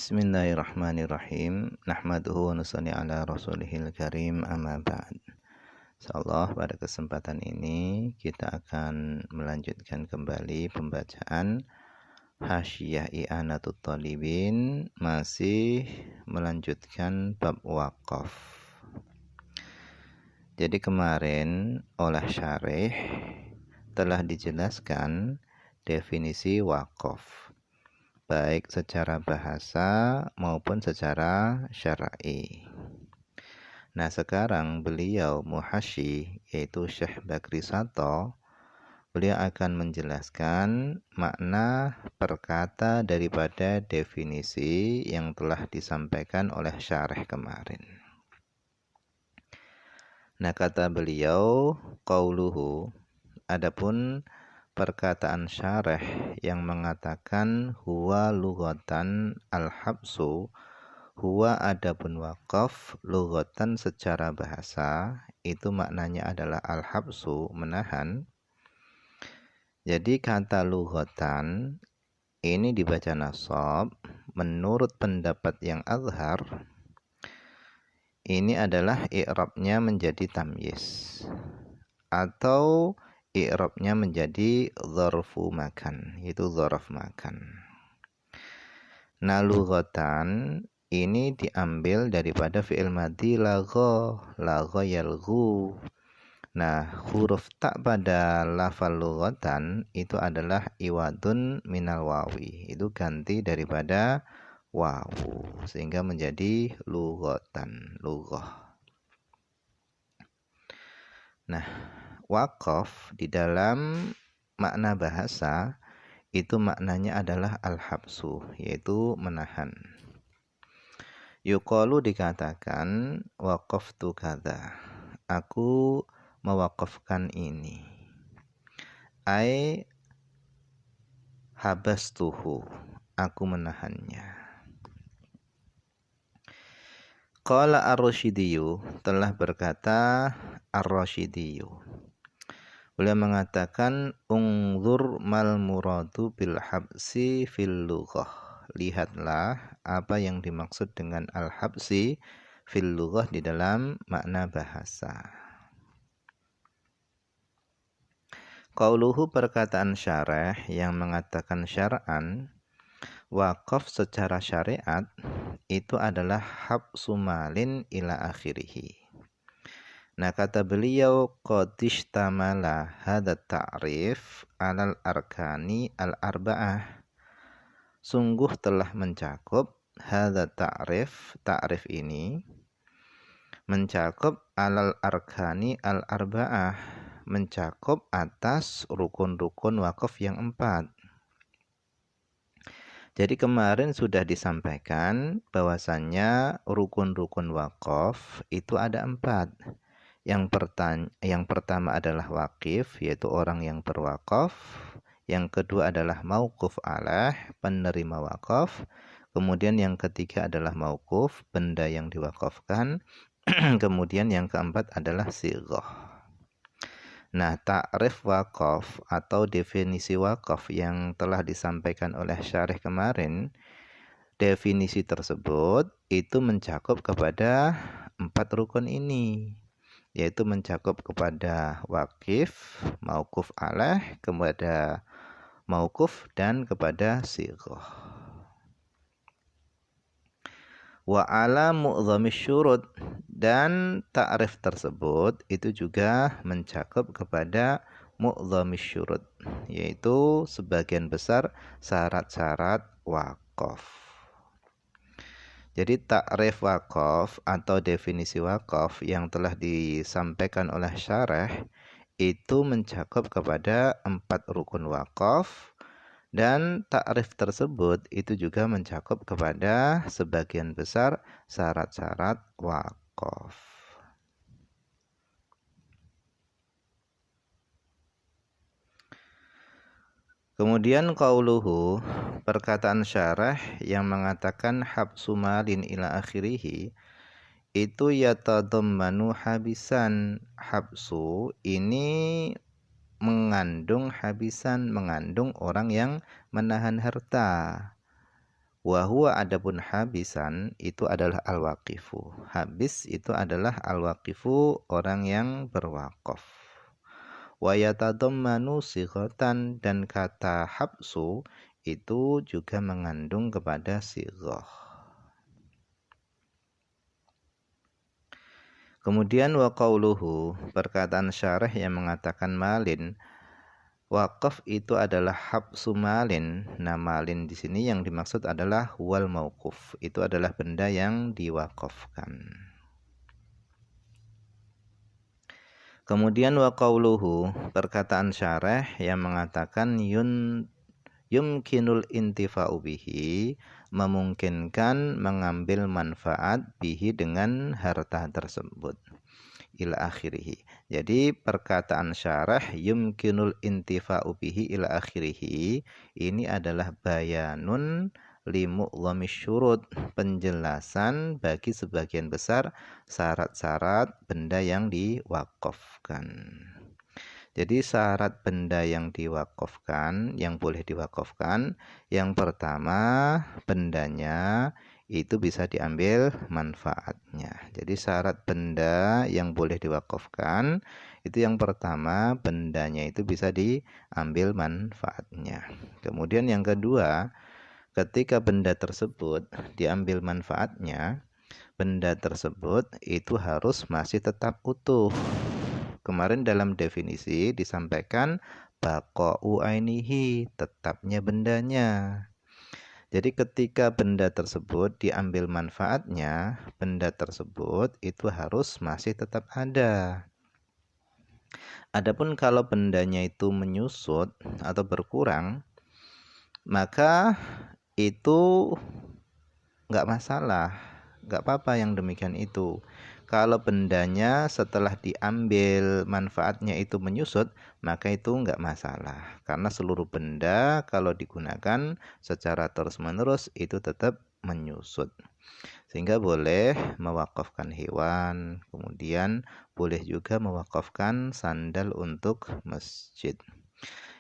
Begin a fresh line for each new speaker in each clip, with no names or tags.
Bismillahirrahmanirrahim. Nahmaduhu wa nusalli ala rasulihil karim, amma ba'd. Insyaallah pada kesempatan ini kita akan melanjutkan kembali pembacaan Hasyiyah I'anatut Thalibin, masih melanjutkan bab wakaf. Jadi kemarin oleh syarih telah dijelaskan definisi wakaf, baik secara bahasa maupun secara syar'i. Nah, sekarang beliau muhasyi, yaitu Syekh Bakri Sato, beliau akan menjelaskan makna perkata daripada definisi yang telah disampaikan oleh syarih kemarin. Nah, kata beliau, qauluhu, adapun perkataan syarih yang mengatakan huwa lughatan al-habsu, huwa adapun wakaf lughatan secara bahasa, itu maknanya adalah al-habsu, menahan. Jadi kata lughatan ini dibaca nasab, menurut pendapat yang azhar ini adalah i'rabnya menjadi tamyiz atau i'rabnya menjadi dzarfu makan, yaitu dzaraf makan. Nah, lughatan ini diambil daripada fi'il madhi lagha yalghu. Nah, huruf ta pada lafal lughatan itu adalah iwadun minal wawi, itu ganti daripada wawu sehingga menjadi lughatan, lughah. Nah, wakaf di dalam makna bahasa itu maknanya adalah al-habsu, yaitu menahan. Yuqalu dikatakan waqaftu kadza, aku mewakafkan ini. Ai habastuhu, aku menahannya. Qala ar-Rasyidiyu, telah berkata ar-Rasyidiyu, beliau mengatakan ungzur mal muradu bil habsi fil lughah, lihatlah apa yang dimaksud dengan al-habsi fil lughah di dalam makna bahasa. Qauluhu, perkataan syarah yang mengatakan syar'an, wakaf secara syariat itu adalah habsu malin ila akhirih. Nah, kata beliau qadishtamala hadza ta'rif alal arkani al-arba'ah, sungguh telah mencakup hadza ta'rif, ta'rif ini mencakup alal arkani al-arba'ah, mencakup atas rukun-rukun wakaf yang 4. Jadi kemarin sudah disampaikan bahwasannya rukun-rukun wakaf itu ada 4. Yang pertama adalah wakif, yaitu orang yang berwakaf. Yang kedua adalah mauquf alaih, penerima wakaf. Kemudian yang ketiga adalah mauquf, benda yang diwakafkan. Kemudian yang keempat adalah sighah. Nah, ta'rif wakaf atau definisi wakaf yang telah disampaikan oleh syarih kemarin, definisi tersebut itu mencakup kepada 4 rukun ini, yaitu mencakup kepada wakif, mauquf alaih, kepada mauquf, dan kepada sighah. Wa ala mu'dhamis syurut, dan ta'rif tersebut itu juga mencakup kepada mu'dhamis syurut, yaitu sebagian besar syarat-syarat wakaf. Jadi ta'rif wakaf atau definisi wakaf yang telah disampaikan oleh syarah itu mencakup kepada 4 rukun wakaf, dan ta'rif tersebut itu juga mencakup kepada sebagian besar syarat-syarat wakaf. Kemudian qauluhu, perkataan syarah yang mengatakan habsu malin ila akhirih, itu yatadammanu habisan. Habsu ini mengandung habisan, mengandung orang yang menahan harta. Wa huwa adapun habisan itu adalah al-waqifu. Habis itu adalah al-waqifu, orang yang berwakaf. Wa yatadammanu sighatan, dan kata habsu itu juga mengandung kepada sighah. Kemudian wa qauluhu, perkataan syarah yang mengatakan malin, wakaf itu adalah habsu malin. Nah, malin di sini yang dimaksud adalah wal mauquf. Itu adalah benda yang diwakafkan. Kemudian wa qauluhu, perkataan syarah yang mengatakan yumkinul intifa'u bihi, memungkinkan mengambil manfaat bihi dengan harta tersebut. Ila akhirih. Jadi perkataan syarah yumkinul intifa'u bihi ila akhirih ini adalah bayanun limu'dhamis syurut, penjelasan bagi sebagian besar syarat-syarat benda yang diwakafkan. Jadi syarat benda yang diwakafkan, yang boleh diwakafkan, yang pertama bendanya itu bisa diambil manfaatnya. Jadi syarat benda yang boleh diwakafkan itu yang pertama bendanya itu bisa diambil manfaatnya. Kemudian yang kedua, ketika benda tersebut diambil manfaatnya, benda tersebut itu harus masih tetap utuh. Kemarin dalam definisi disampaikan baqa'u ainihi, tetapnya bendanya. Jadi ketika benda tersebut diambil manfaatnya, benda tersebut itu harus masih tetap ada. Adapun kalau bendanya itu menyusut atau berkurang, maka itu nggak masalah, nggak apa-apa yang demikian itu. Kalau bendanya setelah diambil manfaatnya itu menyusut, maka itu enggak masalah. Karena seluruh benda kalau digunakan secara terus-menerus itu tetap menyusut. Sehingga boleh mewakafkan hewan, kemudian boleh juga mewakafkan sandal untuk masjid.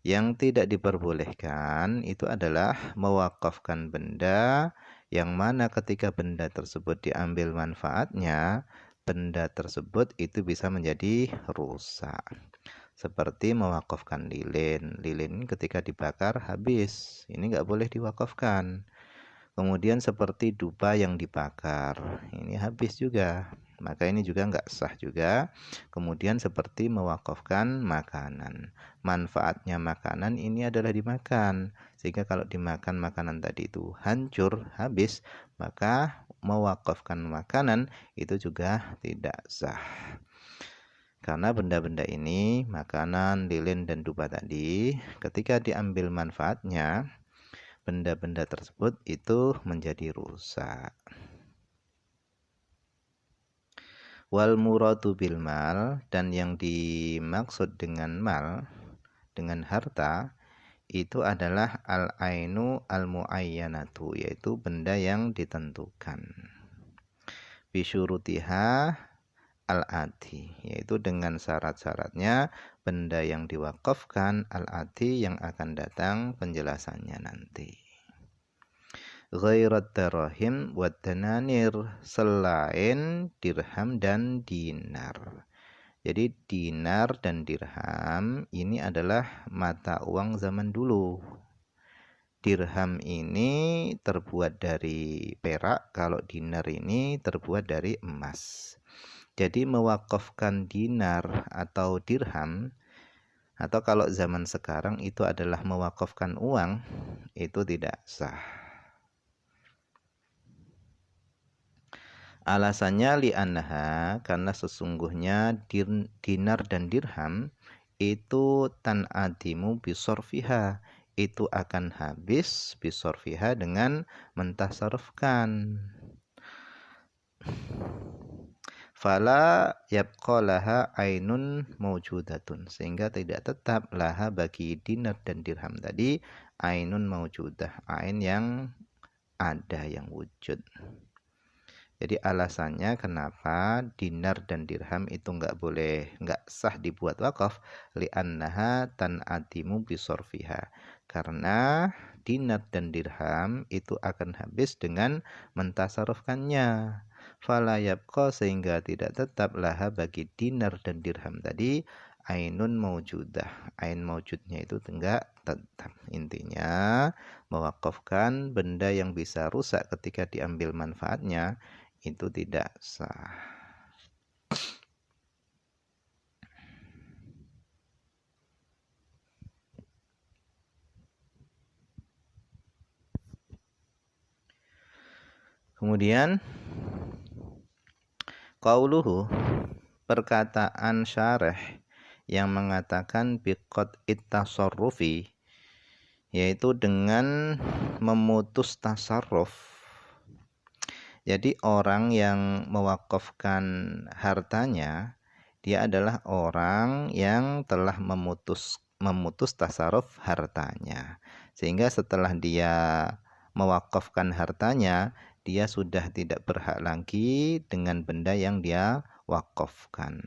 Yang tidak diperbolehkan itu adalah mewakafkan benda yang mana ketika benda tersebut diambil manfaatnya, benda tersebut itu bisa menjadi rusak. Seperti mewakafkan lilin. Lilin ketika dibakar habis. Ini nggak boleh diwakafkan. Kemudian seperti dupa yang dibakar. Ini habis juga. Maka ini juga nggak sah juga. Kemudian seperti mewakafkan makanan. Manfaatnya makanan ini adalah dimakan. Sehingga kalau dimakan makanan tadi itu hancur, habis, maka mewakafkan makanan itu juga tidak sah. Karena benda-benda ini, makanan, lilin, dan dupa tadi, ketika diambil manfaatnya, benda-benda tersebut itu menjadi rusak. Wal muradu bil mal, dan yang dimaksud dengan mal, dengan harta, itu adalah al-ainu al-muayyanatu, yaitu benda yang ditentukan. Bisyurutiha al-ati, yaitu dengan syarat-syaratnya benda yang diwakafkan al-ati yang akan datang penjelasannya nanti. Ghairat darahim wa dananir, selain dirham dan dinar. Jadi dinar dan dirham ini adalah mata uang zaman dulu. Dirham ini terbuat dari perak, kalau dinar ini terbuat dari emas. Jadi mewakafkan dinar atau dirham, atau kalau zaman sekarang itu adalah mewakafkan uang, itu tidak sah. Alasannya li'annaha, karena sesungguhnya dinar dan dirham itu tan'adimu bisorfiha, itu akan habis bisorfiha dengan mentasarufkan. Fala yabqa laha ainun mawjudatun, sehingga tidak tetap laha bagi dinar dan dirham tadi ainun mawjudah, ain yang ada, yang wujud. Jadi alasannya kenapa dinar dan dirham itu nggak sah dibuat wakaf, li'annaha tan'adimu bisorfiha, karena dinar dan dirham itu akan habis dengan mentasarufkannya. Fala yabqa, sehingga tidak tetap laha bagi dinar dan dirham tadi ainun maujudah. Ain maujudnya itu enggak tetap. Intinya mewakafkan benda yang bisa rusak ketika diambil manfaatnya itu tidak sah. Kemudian qauluhu, perkataan syarih yang mengatakan biqad ittasarrufi, yaitu dengan memutus tasarruf. Jadi orang yang mewakafkan hartanya, dia adalah orang yang telah memutus tasarruf hartanya. Sehingga setelah dia mewakafkan hartanya, dia sudah tidak berhak lagi dengan benda yang dia wakafkan.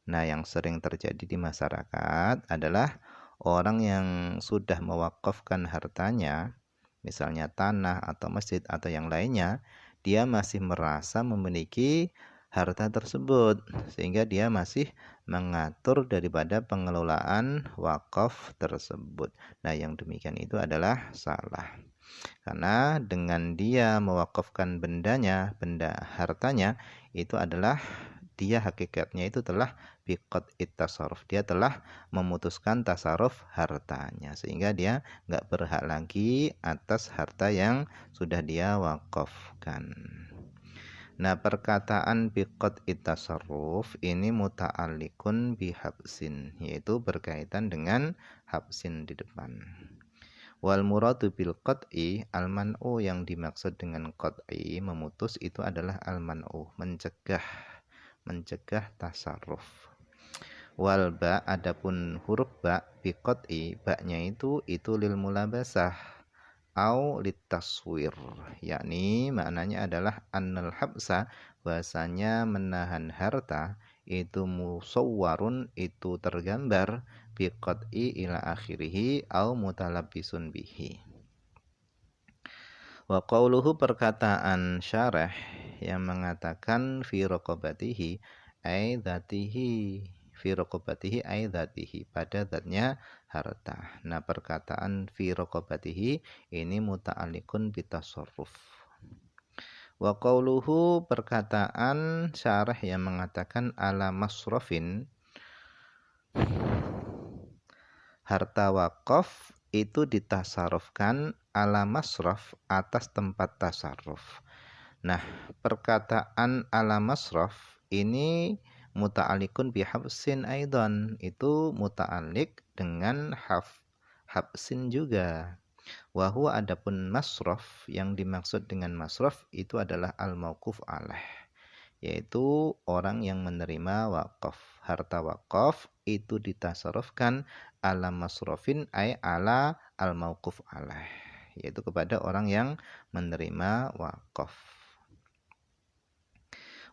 Nah, yang sering terjadi di masyarakat adalah orang yang sudah mewakafkan hartanya, misalnya tanah atau masjid atau yang lainnya, dia masih merasa memiliki harta tersebut, sehingga dia masih mengatur daripada pengelolaan wakaf tersebut. Nah, yang demikian itu adalah salah. Karena dengan dia mewakafkan benda hartanya, itu adalah dia hakikatnya itu telah biqad ittasarruf. Dia telah memutuskan tasarruf hartanya, sehingga dia enggak berhak lagi atas harta yang sudah dia wakafkan. Nah, perkataan biqad ittasarruf ini muta'alliqun bihabsin, yaitu berkaitan dengan habsin di depan. Wal muradu bil qat'i al-man'u, yang dimaksud dengan qat'i memutus itu adalah al-man'u, mencegah tasarruf. Wal ba, adapun huruf ba bi qat'i, ba-nya itu lil mulabasah au litaswir, yakni maknanya adalah annal habsa, bahasanya menahan harta itu musawwarun, itu tergambar bi qat'i ila akhirih au mutalabbisun bihi. Wa qauluhu, perkataan syarah yang mengatakan fi raqabatihi ai dzatihi, fi raqabatihi ai dzatihi, pada zatnya harta. Nah, perkataan fi raqabatihi ini muta'alliqun bitasarruf. Wa qauluhu, perkataan syarah yang mengatakan ala masrafin, harta wakaf itu ditasarufkan ala masraf, atas tempat tasarruf. Nah, perkataan ala masraf ini muta'alliqun bihabsin aidan, itu muta'alliq dengan habsin juga. Wa huwa, adapun masraf, yang dimaksud dengan masraf itu adalah al-mauquf alaih, yaitu orang yang menerima wakaf. Harta wakaf itu ditasarufkan ala masrafin ay ala al-mauquf alaih, yaitu kepada orang yang menerima wakaf.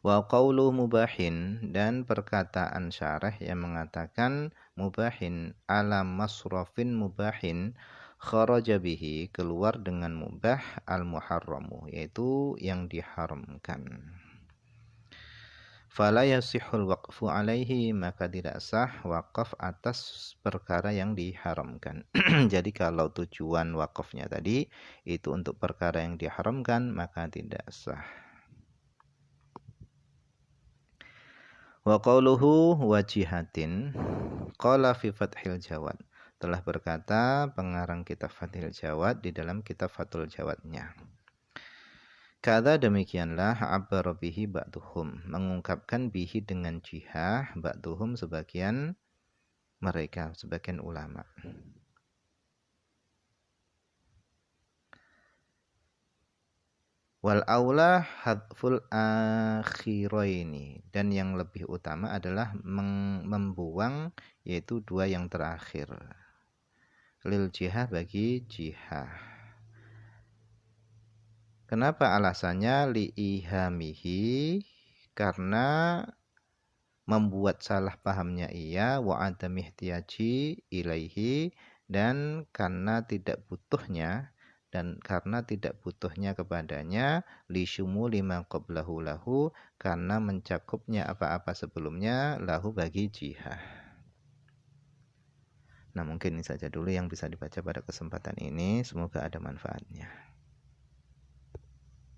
Wa qawlu mubahin, dan perkataan syarah yang mengatakan mubahin ala masrafin mubahin, kharaja bihi, keluar dengan mubah, al-muharramu, yaitu yang diharamkan. Fala yasihul waqfu alaihi, maka tidak sah wakaf atas perkara yang diharamkan. Jadi kalau tujuan wakafnya tadi itu untuk perkara yang diharamkan, maka tidak sah. Wa qauluhu wajihatin, qala fi Fathil Jawad, telah berkata pengarang kitab Fathil Jawad di dalam kitab Fathul Jawadnya. Kada, demikianlah abbar bihi ba'duhum, mengungkapkan bihi dengan jihah ba'duhum, sebagian mereka, sebagian ulama. Wal aula hadful akhiraini, dan yang lebih utama adalah membuang yaitu dua yang terakhir. Lil jihah, bagi jihah. Kenapa alasannya? Li'ihamihi, karena membuat salah pahamnya ia, wa adamihtiyaji ilaihi, dan karena tidak butuhnya dan karena tidak butuhnya kepadanya, li syumuli ma qablahu lahu, karena mencakupnya apa-apa sebelumnya lahu bagi jihah. Nah, mungkin ini saja dulu yang bisa dibaca pada kesempatan ini, semoga ada manfaatnya.